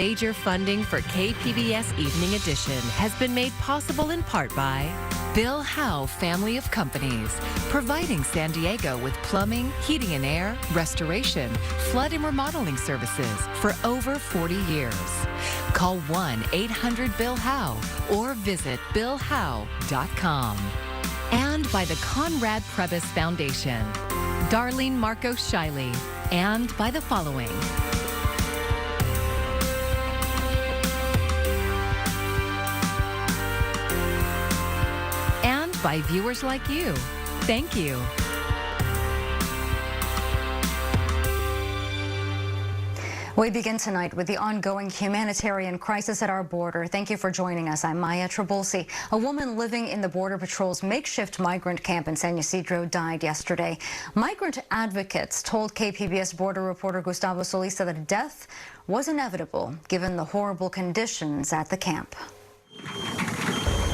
Major funding for KPBS Evening Edition has been made possible in part by Bill Howe Family of Companies, providing San Diego with plumbing, heating and air, restoration, flood and remodeling services for over 40 years. Call 1-800-BILL-HOWE or visit billhowe.com. And by the Conrad Prebys Foundation, Darlene Marcos Shiley, and by the following. By viewers like you. Thank you. We begin tonight with the ongoing humanitarian crisis at our border. Thank you for joining us. I'm Maya Trabulsi. A woman living in the Border Patrol's makeshift migrant camp in San Ysidro died yesterday. Migrant advocates told KPBS border reporter Gustavo Solis that death was inevitable given the horrible conditions at the camp.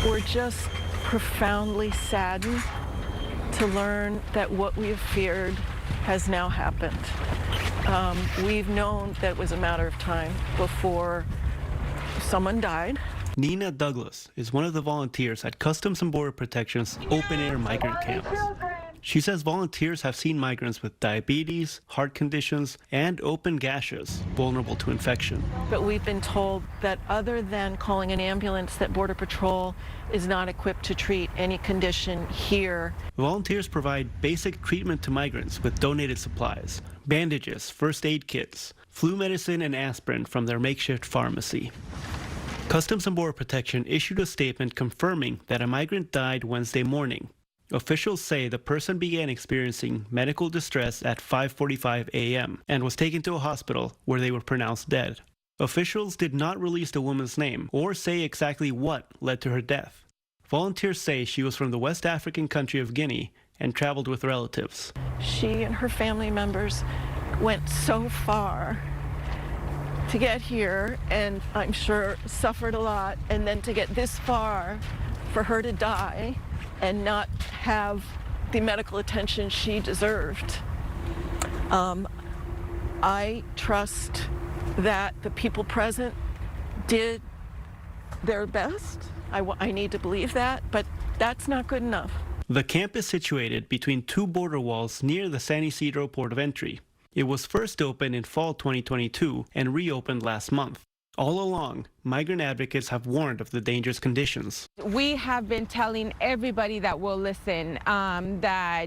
We're just profoundly saddened to learn that what we have feared has now happened. We've known that it was a matter of time before someone died. Nina Douglas is one of the volunteers at Customs and Border Protection's open-air migrant camps. She says volunteers have seen migrants with diabetes, heart conditions, and open gashes vulnerable to infection. But we've been told that other than calling an ambulance, that Border Patrol is not equipped to treat any condition here. Volunteers provide basic treatment to migrants with donated supplies, bandages, first aid kits, flu medicine, and aspirin from their makeshift pharmacy. Customs and Border Protection issued a statement confirming that a migrant died Wednesday morning. Officials say the person began experiencing medical distress at 5:45 a.m. and was taken to a hospital where they were pronounced dead. Officials did not release the woman's name or say exactly what led to her death. Volunteers say she was from the West African country of Guinea and traveled with relatives. She and her family members went so far to get here, and I'm sure suffered a lot, and then to get this far for her to die and not have the medical attention she deserved. I trust that the people present did their best. I need to believe that, but that's not good enough. The camp is situated between two border walls near the San Ysidro port of entry. It was first opened in fall 2022 and reopened last month. All along, migrant advocates have warned of the dangerous conditions. We have been telling everybody that will listen that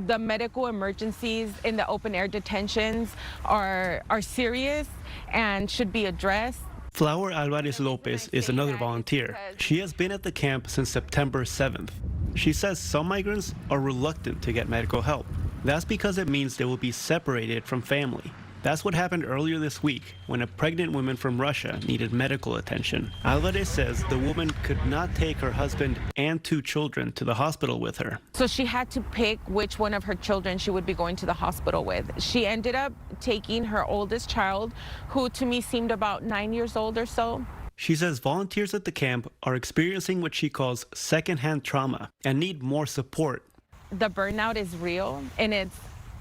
the medical emergencies in the open-air detentions are serious and should be addressed. Flower Alvarez Lopez is another volunteer. She has been at the camp since September 7th. She says some migrants are reluctant to get medical help. That's because it means they will be separated from family. That's what happened earlier this week when a pregnant woman from Russia needed medical attention. Alvarez says the woman could not take her husband and 2 children to the hospital with her. So she had to pick which one of her children she would be going to the hospital with. She ended up taking her oldest child, who to me seemed about 9 years old or so. She says volunteers at the camp are experiencing what she calls secondhand trauma and need more support. The burnout is real and it's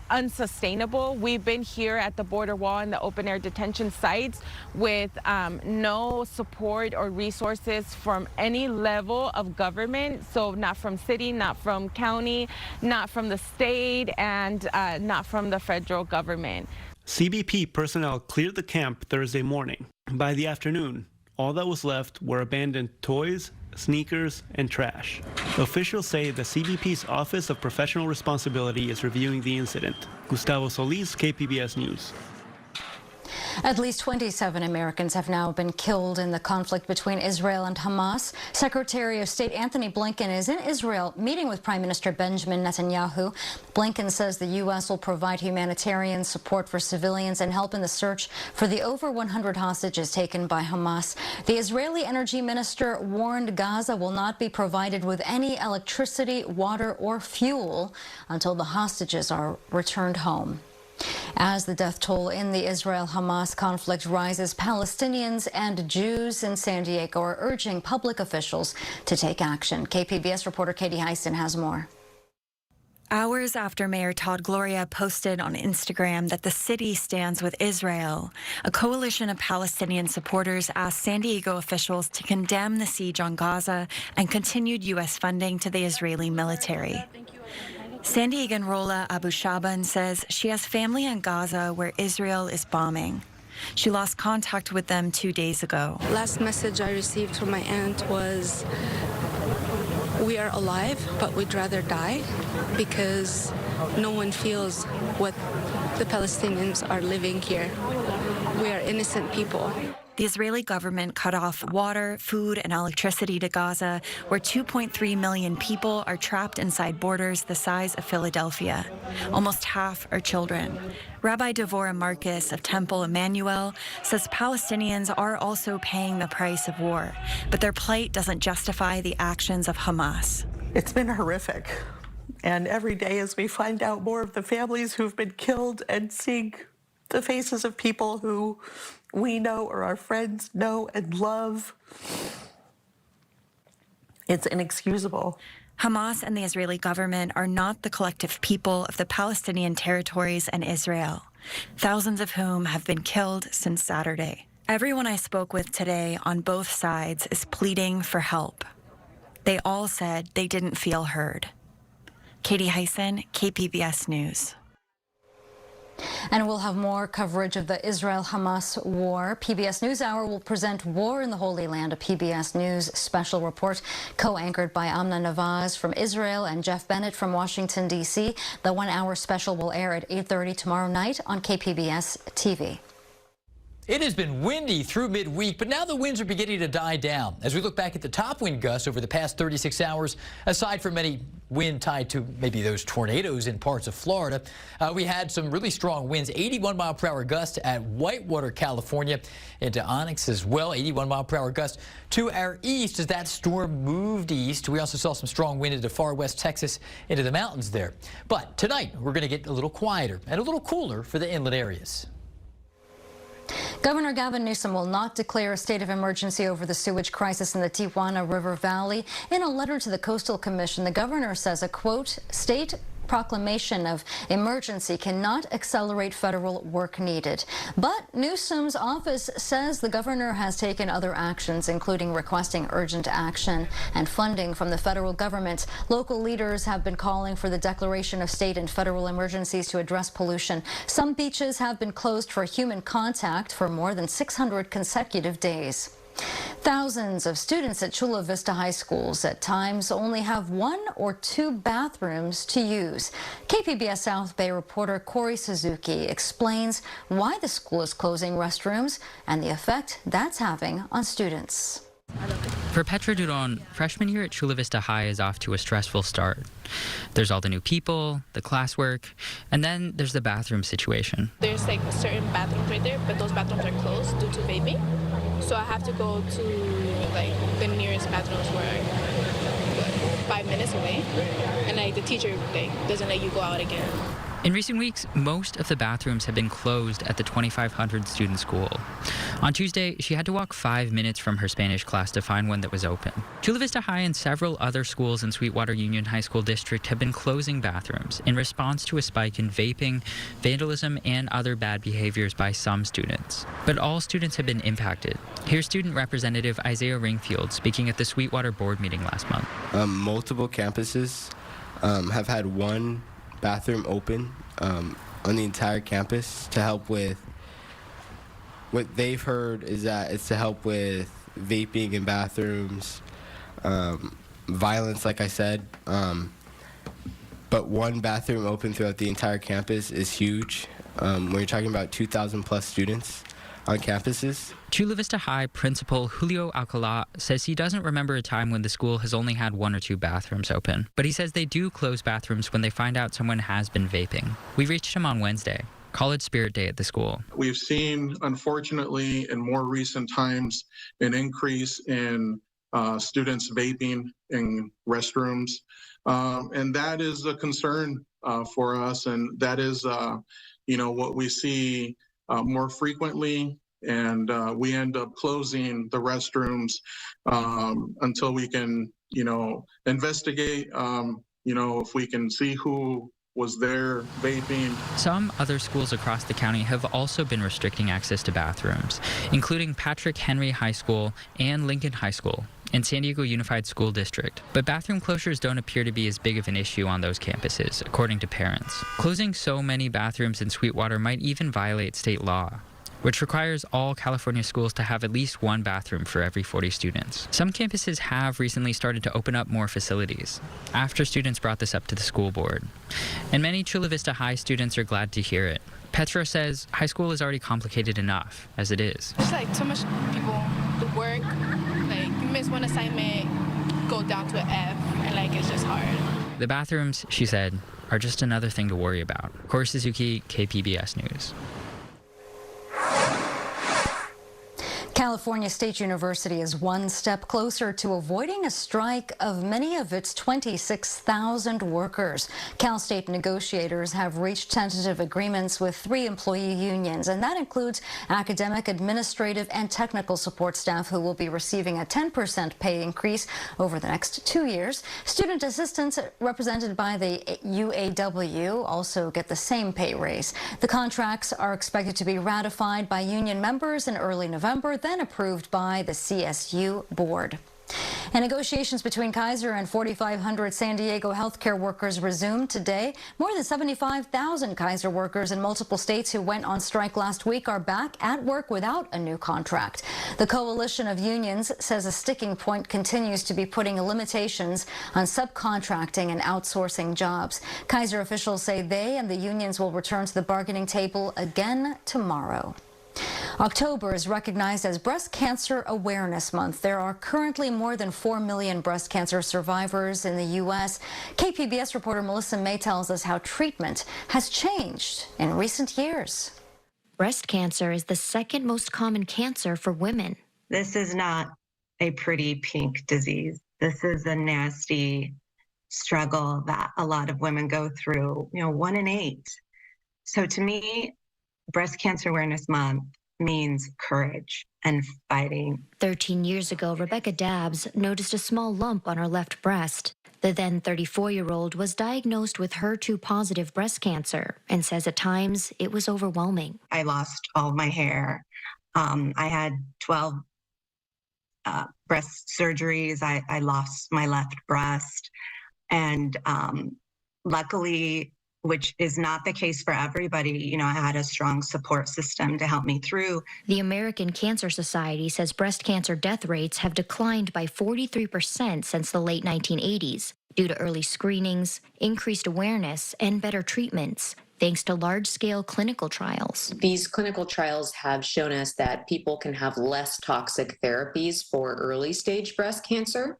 unsustainable. We've been here at the border wall and the open air detention sites with no support or resources from any level of government. So not from city, not from county, not from the state, and not from the federal government. CBP personnel cleared the camp Thursday morning. By the afternoon, all that was left were abandoned toys, sneakers, and trash. Officials say the CBP's Office of Professional Responsibility is reviewing the incident. Gustavo Solis, KPBS News. At least 27 Americans have now been killed in the conflict between Israel and Hamas. Secretary of State Anthony Blinken is in Israel meeting with Prime Minister Benjamin Netanyahu. Blinken says the U.S. will provide humanitarian support for civilians and help in the search for the over 100 hostages taken by Hamas. The Israeli energy minister warned Gaza will not be provided with any electricity, water, or fuel until the hostages are returned home. As the death toll in the Israel-Hamas conflict rises, Palestinians and Jews in San Diego are urging public officials to take action. KPBS reporter Katie Heisen has more. Hours after Mayor Todd Gloria posted on Instagram that the city stands with Israel, a coalition of Palestinian supporters asked San Diego officials to condemn the siege on Gaza and continued U.S. funding to the Israeli military. San Diegan Rola Abu Shaban says she has family in Gaza where Israel is bombing. She lost contact with them 2 days ago. Last message I received from my aunt was, "We are alive, but we'd rather die because no one feels what the Palestinians are living here. We are innocent people." The Israeli government cut off water, food, and electricity to Gaza, where 2.3 million people are trapped inside borders the size of Philadelphia. Almost half are children. Rabbi Devorah Marcus of Temple Emmanuel says Palestinians are also paying the price of war, but their plight doesn't justify the actions of Hamas. It's been horrific. And every day as we find out more of the families who've been killed and seeing the faces of people who we know or our friends know and love, it's inexcusable. Hamas and the Israeli government are not the collective people of the Palestinian territories and Israel, thousands of whom have been killed since Saturday. Everyone I spoke with today on both sides is pleading for help. They all said they didn't feel heard. Katie Hyson, KPBS News. And we'll have more coverage of the Israel-Hamas war. PBS NewsHour will present War in the Holy Land, a PBS News special report co-anchored by Amna Navaz from Israel and Jeff Bennett from Washington, D.C. The one-hour special will air at 8:30 tomorrow night on KPBS TV. It has been windy through midweek, but now the winds are beginning to die down. As we look back at the top wind gusts over the past 36 hours, aside from any wind tied to maybe those tornadoes in parts of Florida, we had some really strong winds, 81-mile-per-hour gusts at Whitewater, California, into Onyx as well, 81-mile-per-hour gusts to our east as that storm moved east. We also saw some strong wind into far west Texas, into the mountains there. But tonight, we're going to get a little quieter and a little cooler for the inland areas. Governor Gavin Newsom will not declare a state of emergency over the sewage crisis in the Tijuana River Valley. In a letter to the Coastal Commission, the governor says a, quote, state proclamation of emergency cannot accelerate federal work needed. But Newsom's office says the governor has taken other actions, including requesting urgent action and funding from the federal government. Local leaders have been calling for the declaration of state and federal emergencies to address pollution. Some beaches have been closed for human contact for more than 600 consecutive days. Thousands of students at Chula Vista High Schools at times only have 1 or 2 bathrooms to use. KPBS South Bay reporter Corey Suzuki explains why the school is closing restrooms and the effect that's having on students. For Petra Duron, freshman year at Chula Vista High is off to a stressful start. There's all the new people, the classwork, and then there's the bathroom situation. There's like certain bathrooms right there, but those bathrooms are closed due to vaping. So I have to go to like the nearest bathrooms where 5 minutes away, and like the teacher doesn't let you go out again. In recent weeks, most of the bathrooms have been closed at the 2,500 student school. On Tuesday, she had to walk 5 minutes from her Spanish class to find one that was open. Chula Vista High and several other schools in Sweetwater Union High School District have been closing bathrooms in response to a spike in vaping, vandalism, and other bad behaviors by some students. But all students have been impacted. Here's Student Representative Isaiah Ringfield speaking at the Sweetwater Board meeting last month. Multiple campuses have had one bathroom open on the entire campus to help with what they've heard is that it's to help with vaping in bathrooms, violence, like I said. But one bathroom open throughout the entire campus is huge. When you're talking about 2,000 plus students on campuses. Chula Vista High Principal Julio Alcala says he doesn't remember a time when the school has only had 1 or 2 bathrooms open. But he says they do close bathrooms when they find out someone has been vaping. We reached him on Wednesday, College Spirit Day at the school. We've seen, unfortunately, in more recent times, an increase in students vaping in restrooms. And that is a concern for us. And that is, what we see more frequently, and we end up closing the restrooms until we can, investigate if we can see who was there vaping. Some other schools across the county have also been restricting access to bathrooms, including Patrick Henry High School and Lincoln High School and San Diego Unified School District. But bathroom closures don't appear to be as big of an issue on those campuses, according to parents. Closing so many bathrooms in Sweetwater might even violate state law, which requires all California schools to have at least one bathroom for every 40 students. Some campuses have recently started to open up more facilities after students brought this up to the school board. And many Chula Vista High students are glad to hear it. Petra says high school is already complicated enough as it is. It's like too much people, the work, like you miss one assignment, go down to an F, and like it's just hard. The bathrooms, she said, are just another thing to worry about. Corey Suzuki, KPBS News. California State University is one step closer to avoiding a strike of many of its 26,000 workers. Cal State negotiators have reached tentative agreements with 3 employee unions, and that includes academic, administrative, and technical support staff who will be receiving a 10% pay increase over the next 2 years. Student assistants represented by the UAW also get the same pay raise. The contracts are expected to be ratified by union members in early November, then approved by the CSU board. And negotiations between Kaiser and 4,500 San Diego healthcare workers resumed today. More than 75,000 Kaiser workers in multiple states who went on strike last week are back at work without a new contract. The coalition of unions says a sticking point continues to be putting limitations on subcontracting and outsourcing jobs. Kaiser officials say they and the unions will return to the bargaining table again tomorrow. October is recognized as Breast Cancer Awareness Month. There are currently more than 4 million breast cancer survivors in the U.S. KPBS reporter Melissa May tells us how treatment has changed in recent years. Breast cancer is the second most common cancer for women. This is not a pretty pink disease. This is a nasty struggle that a lot of women go through, 1 in 8. So to me, Breast Cancer Awareness Month means courage and fighting. 13 years ago, Rebecca Dabbs noticed a small lump on her left breast. The then 34-year-old was diagnosed with HER2-positive breast cancer and says at times it was overwhelming. I lost all of my hair. I had 12 breast surgeries. I lost my left breast. And luckily, which is not the case for everybody, I had a strong support system to help me through. The American Cancer Society says breast cancer death rates have declined by 43% since the late 1980s due to early screenings, increased awareness, and better treatments, thanks to large-scale clinical trials. These clinical trials have shown us that people can have less toxic therapies for early-stage breast cancer.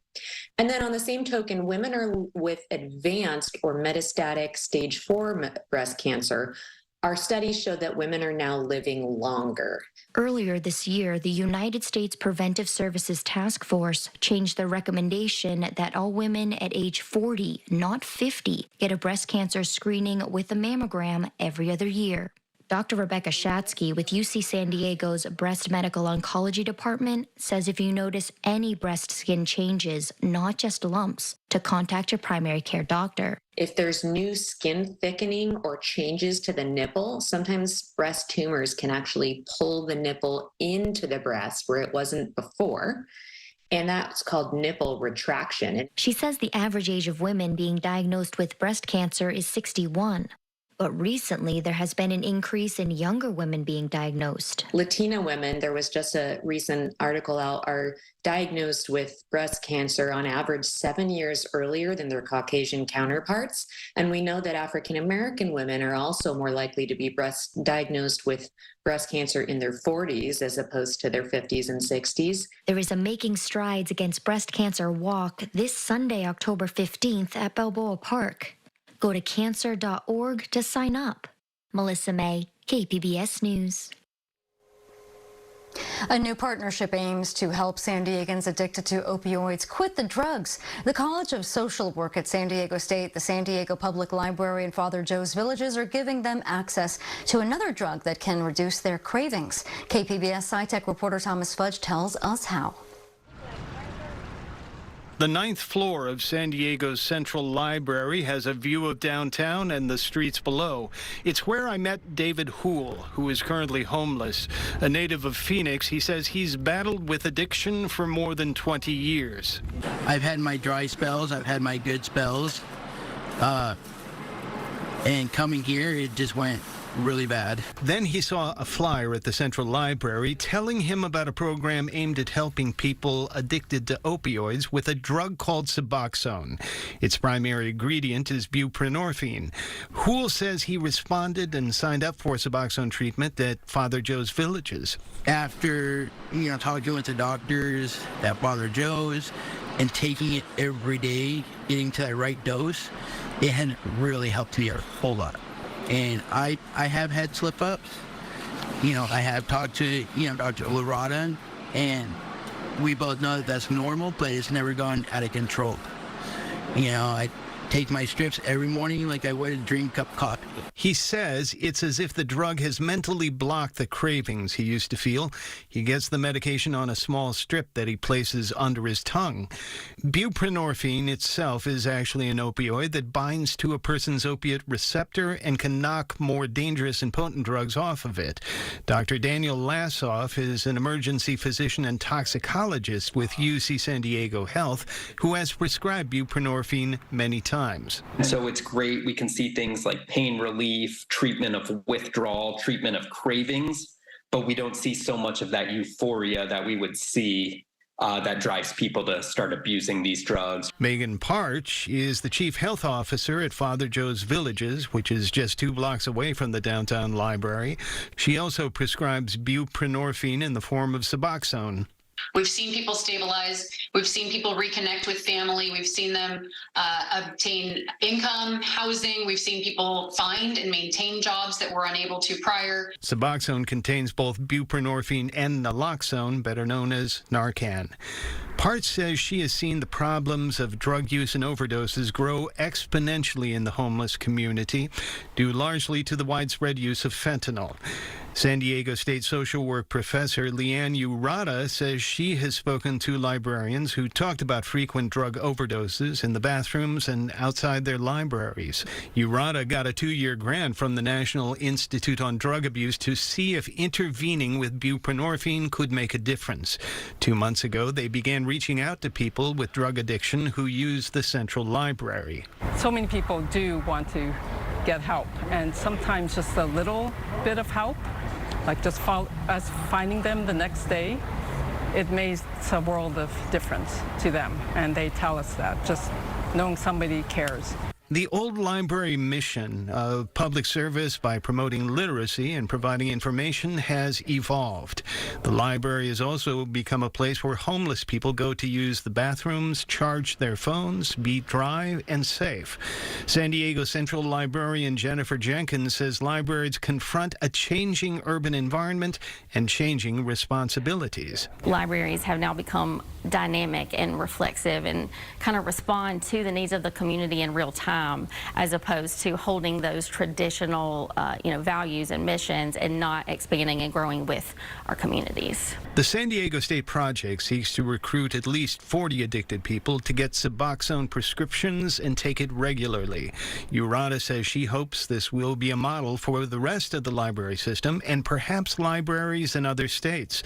And then on the same token, women are with advanced or metastatic stage 4 breast cancer. Our studies show that women are now living longer. Earlier this year, the United States Preventive Services Task Force changed their recommendation that all women at age 40, not 50, get a breast cancer screening with a mammogram every other year. Dr. Rebecca Shatsky with UC San Diego's Breast Medical Oncology Department says if you notice any breast skin changes, not just lumps, to contact your primary care doctor. If there's new skin thickening or changes to the nipple, sometimes breast tumors can actually pull the nipple into the breast where it wasn't before. And that's called nipple retraction. She says the average age of women being diagnosed with breast cancer is 61. But recently, there has been an increase in younger women being diagnosed. Latina women, there was just a recent article out, are diagnosed with breast cancer on average 7 years earlier than their Caucasian counterparts. And we know that African American women are also more likely to be diagnosed with breast cancer in their 40s as opposed to their 50s and 60s. There is a Making Strides Against Breast Cancer walk this Sunday, October 15th at Balboa Park. Go to cancer.org to sign up. Melissa May, KPBS News. A new partnership aims to help San Diegans addicted to opioids quit the drugs. The College of Social Work at San Diego State, the San Diego Public Library, and Father Joe's Villages are giving them access to another drug that can reduce their cravings. KPBS SciTech reporter Thomas Fudge tells us how. The 9th floor of San Diego's Central Library has a view of downtown and the streets below. It's where I met David Houle, who is currently homeless. A native of Phoenix, he says he's battled with addiction for more than 20 years. I've had my dry spells, I've had my good spells. And coming here, it just went really bad. Then he saw a flyer at the Central Library telling him about a program aimed at helping people addicted to opioids with a drug called Suboxone. Its primary ingredient is buprenorphine. Houle says he responded and signed up for Suboxone treatment at Father Joe's Villages. After, talking with the doctors at Father Joe's and taking it every day, getting to that right dose, it had really helped me a whole lot. And I have had slip-ups. I have talked to, Dr. Lorada, and we both know that that's normal, but it's never gone out of control. I take my strips every morning like I would a dream cup of coffee. He says it's as if the drug has mentally blocked the cravings he used to feel. He gets the medication on a small strip that he places under his tongue. Buprenorphine itself is actually an opioid that binds to a person's opiate receptor and can knock more dangerous and potent drugs off of it. Dr. Daniel Lassoff is an emergency physician and toxicologist with UC San Diego Health, who has prescribed buprenorphine many times. So it's great. We can see things like pain relief, treatment of withdrawal, treatment of cravings, but we don't see so much of that euphoria that we would see that drives people to start abusing these drugs. Megan Parch is the chief health officer at Father Joe's Villages, which is just 2 blocks away from the downtown library. She also prescribes buprenorphine in the form of Suboxone. We've seen people stabilize. We've seen people reconnect with family. We've seen them obtain income, housing. We've seen people find and maintain jobs that were unable to prior. Suboxone contains both buprenorphine and naloxone, better known as Narcan. Part says she has seen the problems of drug use and overdoses grow exponentially in the homeless community, due largely to the widespread use of fentanyl. San Diego State social work professor Leanne Urata says she has spoken to librarians who talked about frequent drug overdoses in the bathrooms and outside their libraries. Urata got a 2-year grant from the National Institute on Drug Abuse to see if intervening with buprenorphine could make a difference. 2 months ago, they began reaching out to people with drug addiction who use the Central Library. So many people do want to get help, and sometimes just a little bit of help, like just us finding them the next day, it makes a world of difference to them, and they tell us that, just knowing somebody cares. The old library mission of public service by promoting literacy and providing information has evolved. The library has also become a place where homeless people go to use the bathrooms, charge their phones, be dry and safe. San Diego Central librarian Jennifer Jenkins says libraries confront a changing urban environment and changing responsibilities. Libraries have now become dynamic and reflexive and kind of respond to the needs of the community in real time, as opposed to holding those traditional values and missions and not expanding and growing with our communities. The San Diego State Project seeks to recruit at least 40 addicted people to get Suboxone prescriptions and take it regularly. Urata says she hopes this will be a model for the rest of the library system and perhaps libraries in other states.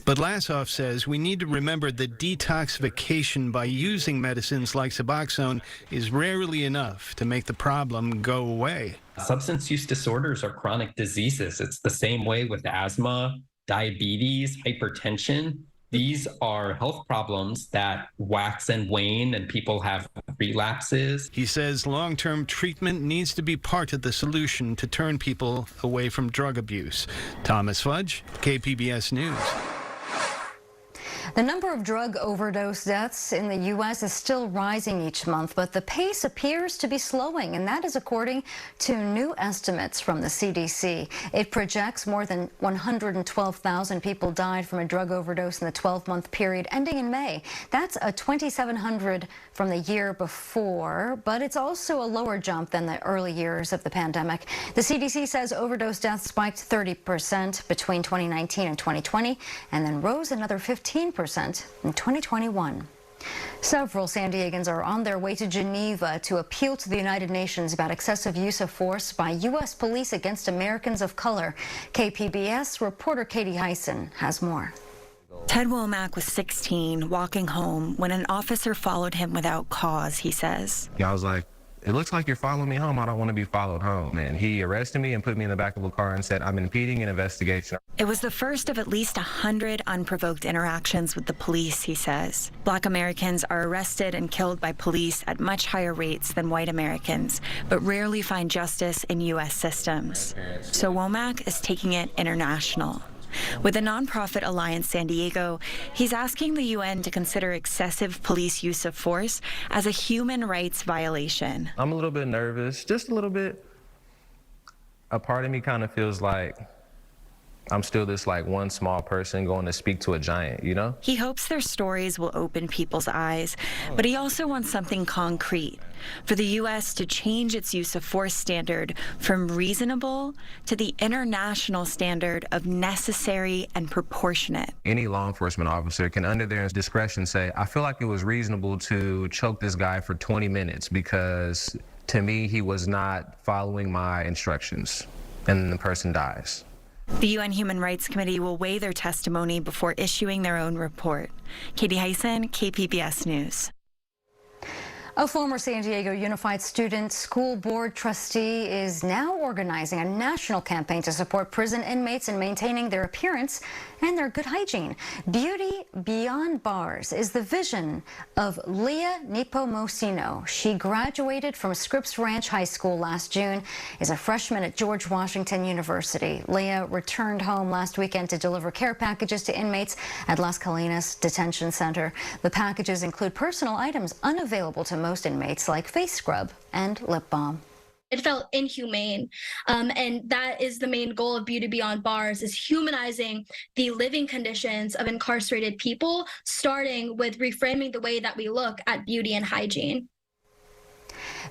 But Lassoff says we need to remember that detoxification by using medicines like Suboxone is rarely enough to make the problem go away. Substance use disorders are chronic diseases. It's the same way with asthma, diabetes, hypertension. These are health problems that wax and wane, and people have relapses. He says long-term treatment needs to be part of the solution to turn people away from drug abuse. Thomas Fudge, KPBS News. The number of drug overdose deaths in the U.S. is still rising each month, but the pace appears to be slowing, and that is according to new estimates from the CDC. It projects more than 112,000 people died from a drug overdose in the 12-month period ending in May. That's a 2,700 from the year before, but it's also a lower jump than the early years of the pandemic. The CDC says overdose deaths spiked 30% between 2019 and 2020, and then rose another 15% in 2021. Several San Diegans are on their way to Geneva to appeal to the United Nations about excessive use of force by U.S. police against Americans of color. KPBS reporter Katie Hyson has more. Ted Womack was 16, walking home, when an officer followed him without cause, he says. I was like, it looks like you're following me home. I don't want to be followed home. And he arrested me and put me in the back of a car and said, I'm impeding an investigation. It was the first of at least 100 unprovoked interactions with the police, he says. Black Americans are arrested and killed by police at much higher rates than white Americans, but rarely find justice in U.S. systems. So Womack is taking it international. With the nonprofit Alliance San Diego, he's asking the UN to consider excessive police use of force as a human rights violation. I'm a little bit nervous, just a little bit. A part of me kind of feels like I'm still this one small person going to speak to a giant, you know? He hopes their stories will open people's eyes, but he also wants something concrete, for the U.S. to change its use of force standard from reasonable to the international standard of necessary and proportionate. Any law enforcement officer can, under their discretion, say, I feel like it was reasonable to choke this guy for 20 minutes because, to me, he was not following my instructions, and the person dies. The UN Human Rights Committee will weigh their testimony before issuing their own report. Katie Hyson, KPBS News. A former San Diego Unified Student School Board trustee is now organizing a national campaign to support prison inmates in maintaining their appearance and their good hygiene. Beauty Beyond Bars is the vision of Leah Nepomuceno. She graduated from Scripps Ranch High School last June, is a freshman at George Washington University. Leah returned home last weekend to deliver care packages to inmates at Las Colinas Detention Center. The packages include personal items unavailable to most inmates like face scrub and lip balm. It felt inhumane, and that is the main goal of Beauty Beyond Bars, is humanizing the living conditions of incarcerated people, starting with reframing the way that we look at beauty and hygiene.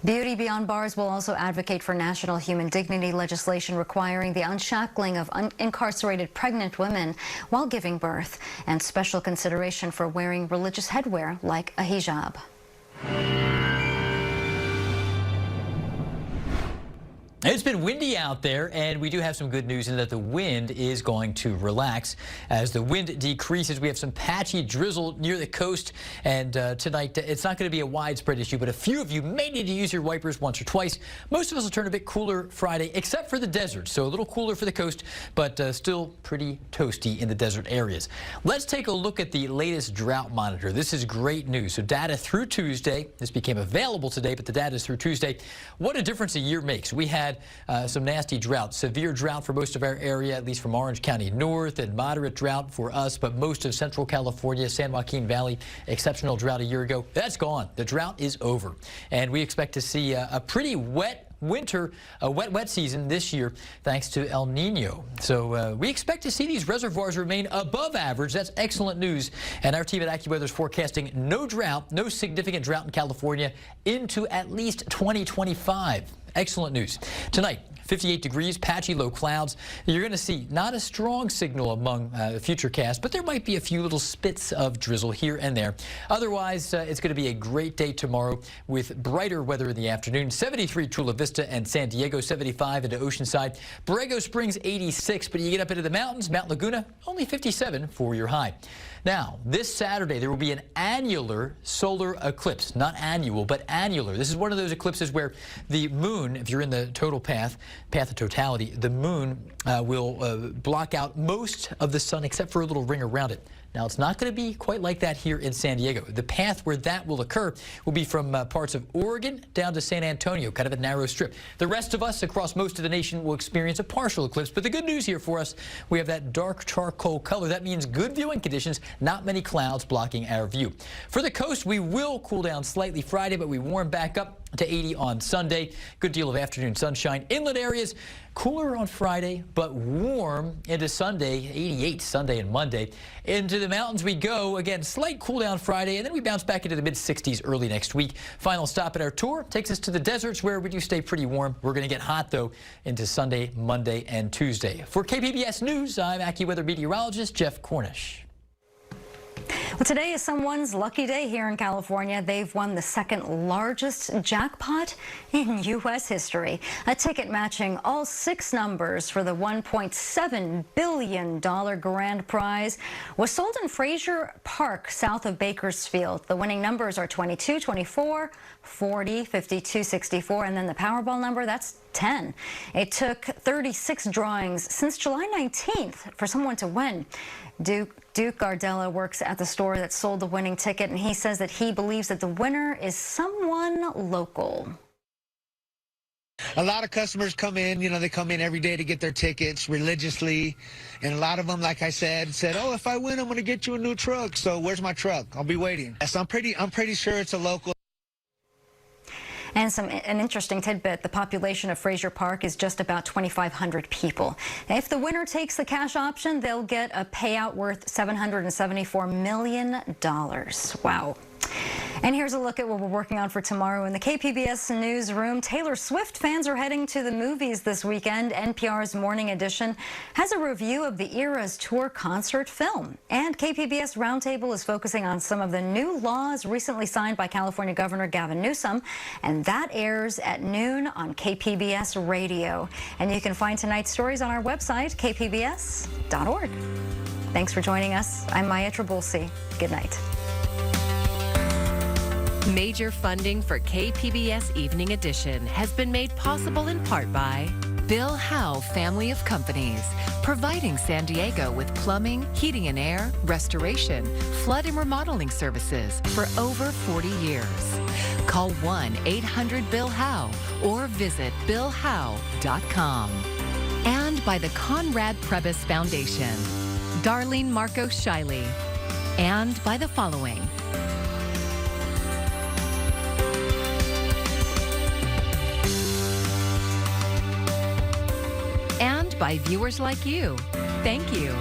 Beauty Beyond Bars will also advocate for national human dignity legislation requiring the unshackling of incarcerated pregnant women while giving birth, and special consideration for wearing religious headwear like a hijab. It's been windy out there, and we do have some good news in that the wind is going to relax. As the wind decreases, we have some patchy drizzle near the coast, and tonight it's not going to be a widespread issue, but a few of you may need to use your wipers once or twice. Most of us will turn a bit cooler Friday, except for the desert, so a little cooler for the coast, but still pretty toasty in the desert areas. Let's take a look at the latest drought monitor. This is great news. So data through Tuesday. This became available today, but the data is through Tuesday. What a difference a year makes. We had some nasty drought, severe drought for most of our area, at least from Orange County north, and moderate drought for us, but most of Central California, San Joaquin Valley, exceptional drought a year ago. That's gone. The drought is over, and we expect to see a pretty wet winter, a wet season this year, thanks to El Nino. So we expect to see these reservoirs remain above average. That's excellent news. And our team at AccuWeather is forecasting no drought, no significant drought in California into at least 2025. Excellent news. Tonight, 58 degrees, patchy low clouds. You're going to see not a strong signal among the futurecast, but there might be a few little spits of drizzle here and there. Otherwise, it's going to be a great day tomorrow with brighter weather in the afternoon. 73 Chula Vista and San Diego, 75 into Oceanside. Borrego Springs, 86, but you get up into the mountains, Mount Laguna, only 57 for your high. Now, this Saturday, there will be an annular solar eclipse. Not annual, but annular. This is one of those eclipses where the moon, if you're in the total path of totality, the moon will block out most of the sun except for a little ring around it. Now, it's not going to be quite like that here in San Diego. The path where that will occur will be from parts of Oregon down to San Antonio, kind of a narrow strip. The rest of us across most of the nation will experience a partial eclipse. But the good news here for us, we have that dark charcoal color. That means good viewing conditions, not many clouds blocking our view. For the coast, we will cool down slightly Friday, but we warm back up to 80 on Sunday. Good deal of afternoon sunshine. Inland areas, cooler on Friday, but warm into Sunday, 88 Sunday and Monday. Into the mountains we go. Again, slight cool down Friday, and then we bounce back into the mid-60s early next week. Final stop at our tour takes us to the deserts where we do stay pretty warm. We're going to get hot, though, into Sunday, Monday, and Tuesday. For KPBS News, I'm AccuWeather meteorologist Jeff Cornish. Well, today is someone's lucky day here in California. They've won the second largest jackpot in U.S. history. A ticket matching all 6 numbers for the $1.7 billion grand prize was sold in Frazier Park, south of Bakersfield. The winning numbers are 22, 24, 40, 52, 64, and then the Powerball number, that's 10. It took 36 drawings since July 19th for someone to win. Duke Gardella works at the store that sold the winning ticket, and he says that he believes that the winner is someone local. A lot of customers come in, they come in every day to get their tickets religiously. And a lot of them, like I said, oh, if I win, I'm going to get you a new truck. So where's my truck? I'll be waiting. So I'm pretty sure it's a local. And an interesting tidbit, the population of Frazier Park is just about 2,500 people. If the winner takes the cash option, they'll get a payout worth $774 million. Wow. And here's a look at what we're working on for tomorrow in the KPBS newsroom. Taylor Swift fans are heading to the movies this weekend. NPR's Morning Edition has a review of the Eras Tour concert film. And KPBS Roundtable is focusing on some of the new laws recently signed by California Governor Gavin Newsom. And that airs at noon on KPBS Radio. And you can find tonight's stories on our website, kpbs.org. Thanks for joining us. I'm Maya Trabulsi. Good night. Major funding for KPBS Evening Edition has been made possible in part by Bill Howe Family of Companies, providing San Diego with plumbing, heating and air, restoration, flood and remodeling services for over 40 years. Call 1-800-BILL-HOWE or visit billhowe.com. And by the Conrad Prebys Foundation, Darlene Marco Shiley, and by the following. And by viewers like you. Thank you.